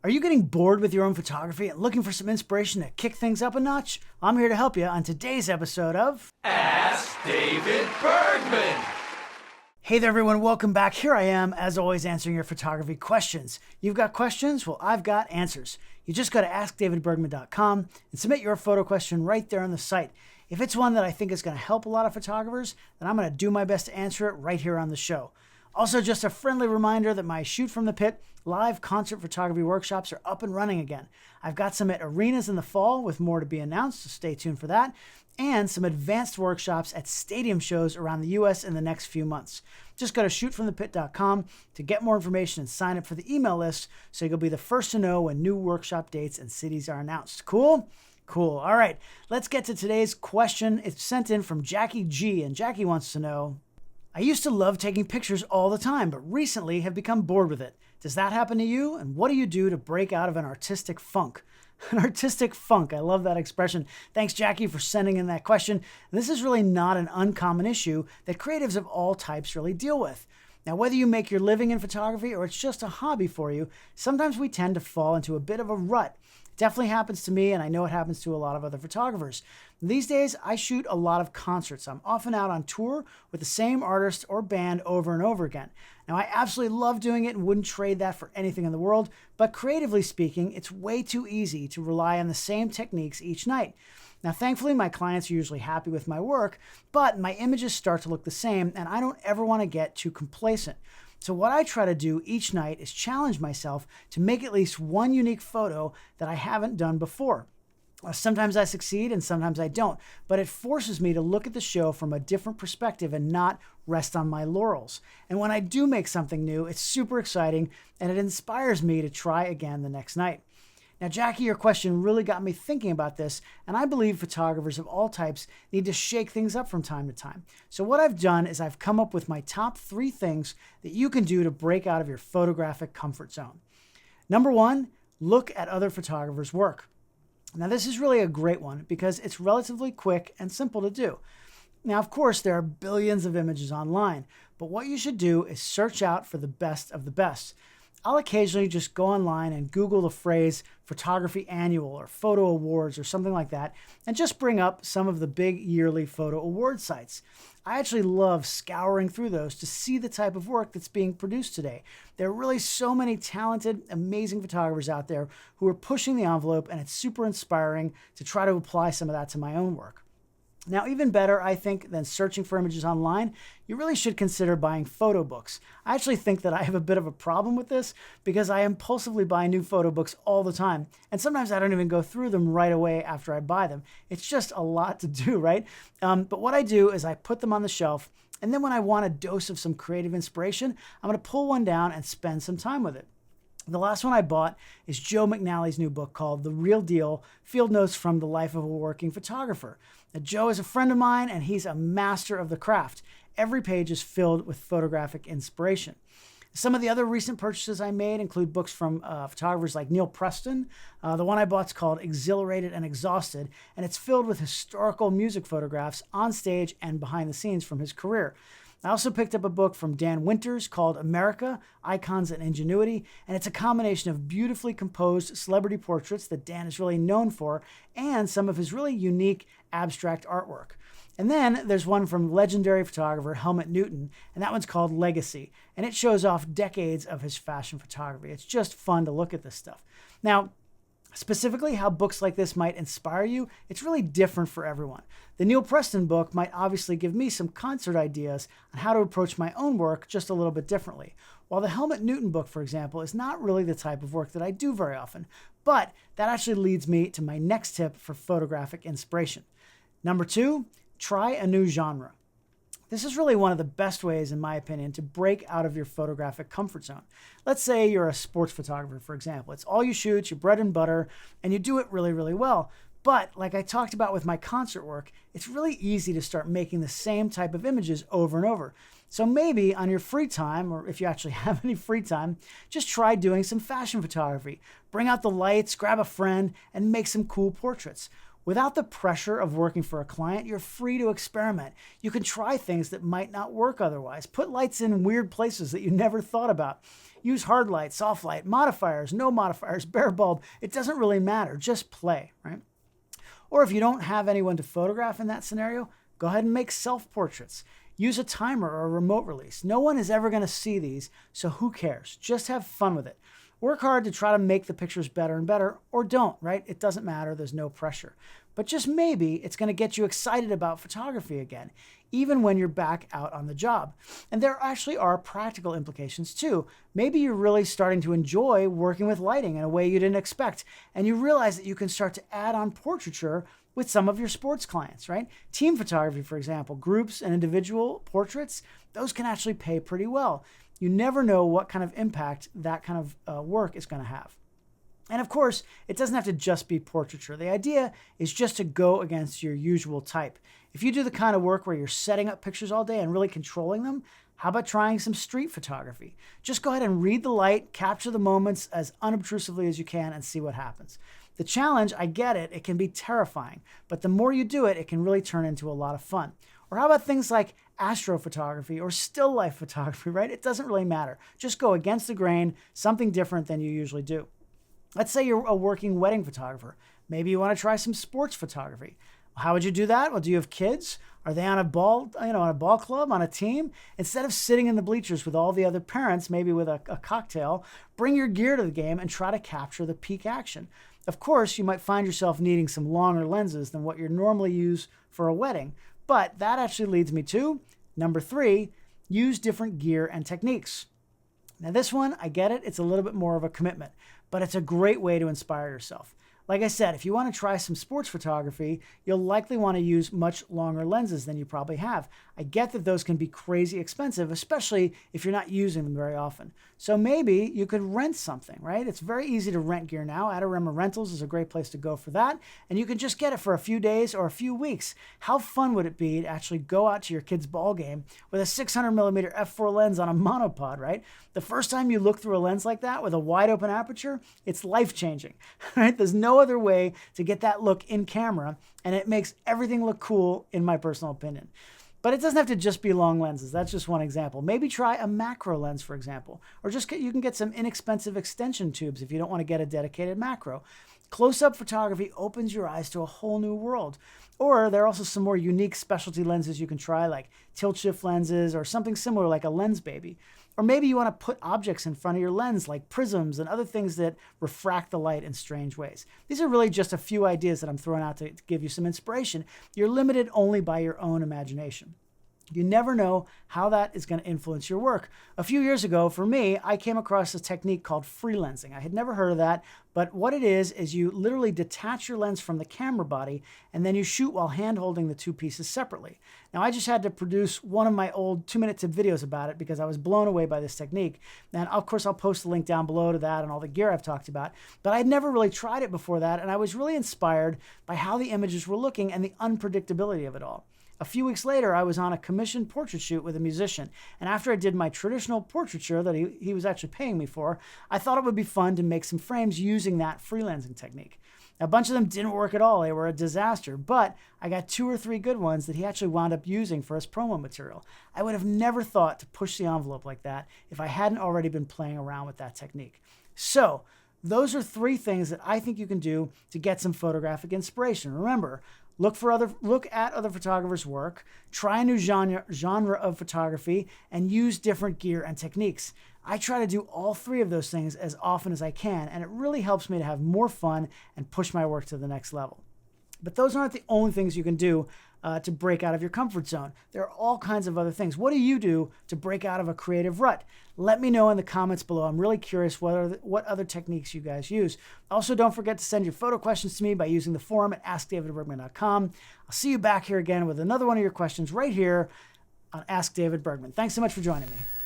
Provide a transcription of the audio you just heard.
Are you getting bored with your own photography and looking for some inspiration to kick things up a notch? I'm here to help you on today's episode of Ask David Bergman. Hey there everyone, welcome back. Here I am, as always, answering your photography questions. You've got questions? Well, I've got answers. You just go to askdavidbergman.com and submit your photo question right there on the site. If it's one that I think is going to help a lot of photographers, then I'm going to do my best to answer it right here on the show. Also, just a friendly reminder that my Shoot from the Pit live concert photography workshops are up and running again. I've got some at arenas in the fall with more to be announced, so stay tuned for that, and some advanced workshops at stadium shows around the US in the next few months. Just go to shootfromthepit.com to get more information and sign up for the email list so you'll be the first to know when new workshop dates and cities are announced. Cool? Cool. All right, let's get to today's question. It's sent in from Jackie G, and Jackie wants to know, I used to love taking pictures all the time, but recently have become bored with it. Does that happen to you? And what do you do to break out of an artistic funk? An artistic funk. I love that expression. Thanks, Jackie, for sending in that question. And this is really not an uncommon issue that creatives of all types really deal with. Now, whether you make your living in photography or it's just a hobby for you, sometimes we tend to fall into a bit of a rut. It definitely happens to me, and I know it happens to a lot of other photographers. These days, I shoot a lot of concerts. I'm often out on tour with the same artist or band over and over again. Now, I absolutely love doing it and wouldn't trade that for anything in the world, but creatively speaking, it's way too easy to rely on the same techniques each night. Now, thankfully, my clients are usually happy with my work, but my images start to look the same, and I don't ever want to get too complacent. So what I try to do each night is challenge myself to make at least one unique photo that I haven't done before. Sometimes I succeed and sometimes I don't, but it forces me to look at the show from a different perspective and not rest on my laurels. And when I do make something new, it's super exciting and it inspires me to try again the next night. Now, Jackie, your question really got me thinking about this, and I believe photographers of all types need to shake things up from time to time. So what I've done is I've come up with my top 3 things that you can do to break out of your photographic comfort zone. Number 1, look at other photographers' work. Now, this is really a great one because it's relatively quick and simple to do. Now, of course, there are billions of images online, but what you should do is search out for the best of the best. I'll occasionally just go online and Google the phrase photography annual or photo awards or something like that and just bring up some of the big yearly photo award sites. I actually love scouring through those to see the type of work that's being produced today. There are really so many talented, amazing photographers out there who are pushing the envelope, and it's super inspiring to try to apply some of that to my own work. Now, even better, I think, than searching for images online, you really should consider buying photo books. I actually think that I have a bit of a problem with this because I impulsively buy new photo books all the time. And sometimes I don't even go through them right away after I buy them. It's just a lot to do, right? But what I do is I put them on the shelf, and then when I want a dose of some creative inspiration, I'm going to pull one down and spend some time with it. The last one I bought is Joe McNally's new book called The Real Deal, Field Notes from the Life of a Working Photographer. Now, Joe is a friend of mine, and he's a master of the craft. Every page is filled with photographic inspiration. Some of the other recent purchases I made include books from photographers like Neil Preston. The one I bought is called Exhilarated and Exhausted, and it's filled with historical music photographs on stage and behind the scenes from his career. I also picked up a book from Dan Winters called America, Icons and Ingenuity, and it's a combination of beautifully composed celebrity portraits that Dan is really known for and some of his really unique abstract artwork. And then there's one from legendary photographer Helmut Newton, and that one's called Legacy, and it shows off decades of his fashion photography. It's just fun to look at this stuff. Now, specifically how books like this might inspire you, it's really different for everyone. The Neil Preston book might obviously give me some concert ideas on how to approach my own work just a little bit differently. While the Helmut Newton book, for example, is not really the type of work that I do very often, but that actually leads me to my next tip for photographic inspiration. Number 2, try a new genre. This is really one of the best ways, in my opinion, to break out of your photographic comfort zone. Let's say you're a sports photographer, for example. It's all you shoot, your bread and butter, and you do it really, really well. But like I talked about with my concert work, it's really easy to start making the same type of images over and over. So maybe on your free time, or if you actually have any free time, just try doing some fashion photography. Bring out the lights, grab a friend, and make some cool portraits. Without the pressure of working for a client, you're free to experiment. You can try things that might not work otherwise. Put lights in weird places that you never thought about. Use hard light, soft light, modifiers, no modifiers, bare bulb. It doesn't really matter. Just play, right? Or if you don't have anyone to photograph in that scenario, go ahead and make self-portraits. Use a timer or a remote release. No one is ever going to see these, so who cares? Just have fun with it. Work hard to try to make the pictures better and better, or don't, right? It doesn't matter. There's no pressure. But just maybe it's going to get you excited about photography again, even when you're back out on the job. And there actually are practical implications too. Maybe you're really starting to enjoy working with lighting in a way you didn't expect, and you realize that you can start to add on portraiture with some of your sports clients, right? Team photography, for example, groups and individual portraits, those can actually pay pretty well. You never know what kind of impact that kind of work is going to have. And of course, it doesn't have to just be portraiture. The idea is just to go against your usual type. If you do the kind of work where you're setting up pictures all day and really controlling them, how about trying some street photography? Just go ahead and read the light, capture the moments as unobtrusively as you can, and see what happens. The challenge, I get it, it can be terrifying, but the more you do it, it can really turn into a lot of fun. Or how about things like astrophotography or still life photography, right? It doesn't really matter. Just go against the grain, something different than you usually do. Let's say you're a working wedding photographer. Maybe you want to try some sports photography. How would you do that? Well, do you have kids? Are they on a ball, on a ball club, on a team? Instead of sitting in the bleachers with all the other parents, maybe with a cocktail, bring your gear to the game and try to capture the peak action. Of course, you might find yourself needing some longer lenses than what you normally use for a wedding, but that actually leads me to number 3, use different gear and techniques. Now this one, I get it, it's a little bit more of a commitment, but it's a great way to inspire yourself. Like I said, if you want to try some sports photography, you'll likely want to use much longer lenses than you probably have. I get that those can be crazy expensive, especially if you're not using them very often. So maybe you could rent something, right? It's very easy to rent gear now. Adorama Rentals is a great place to go for that. And you can just get it for a few days or a few weeks. How fun would it be to actually go out to your kid's ball game with a 600mm f4 lens on a monopod, right? The first time you look through a lens like that with a wide open aperture, it's life-changing, right? There's no other way to get that look in camera, and it makes everything look cool, in my personal opinion. But it doesn't have to just be long lenses. That's just one example. Maybe try a macro lens, for example, or you can get some inexpensive extension tubes if you don't want to get a dedicated macro. Close-up photography opens your eyes to a whole new world. Or there are also some more unique specialty lenses you can try, like tilt-shift lenses or something similar like a Lensbaby. Or maybe you want to put objects in front of your lens like prisms and other things that refract the light in strange ways. These are really just a few ideas that I'm throwing out to give you some inspiration. You're limited only by your own imagination. You never know how that is going to influence your work. A few years ago, for me, I came across a technique called freelensing. I had never heard of that, but what it is you literally detach your lens from the camera body and then you shoot while hand-holding the two pieces separately. Now, I just had to produce one of my old 2-minute tip videos about it because I was blown away by this technique. And of course, I'll post a link down below to that and all the gear I've talked about, but I'd never really tried it before that, and I was really inspired by how the images were looking and the unpredictability of it all. A few weeks later, I was on a commissioned portrait shoot with a musician, and after I did my traditional portraiture that he was actually paying me for, I thought it would be fun to make some frames using that freelancing technique. A bunch of them didn't work at all. They were a disaster, but I got 2 or 3 good ones that he actually wound up using for his promo material. I would have never thought to push the envelope like that if I hadn't already been playing around with that technique. So, those are 3 things that I think you can do to get some photographic inspiration. Remember, look at other photographers' work, try a new genre of photography, and use different gear and techniques. I try to do all 3 of those things as often as I can, and it really helps me to have more fun and push my work to the next level. But those aren't the only things you can do to break out of your comfort zone. There are all kinds of other things. What do you do to break out of a creative rut? Let me know in the comments below. I'm really curious what other techniques you guys use. Also, don't forget to send your photo questions to me by using the forum at askdavidbergman.com. I'll see you back here again with another one of your questions right here on Ask David Bergman. Thanks so much for joining me.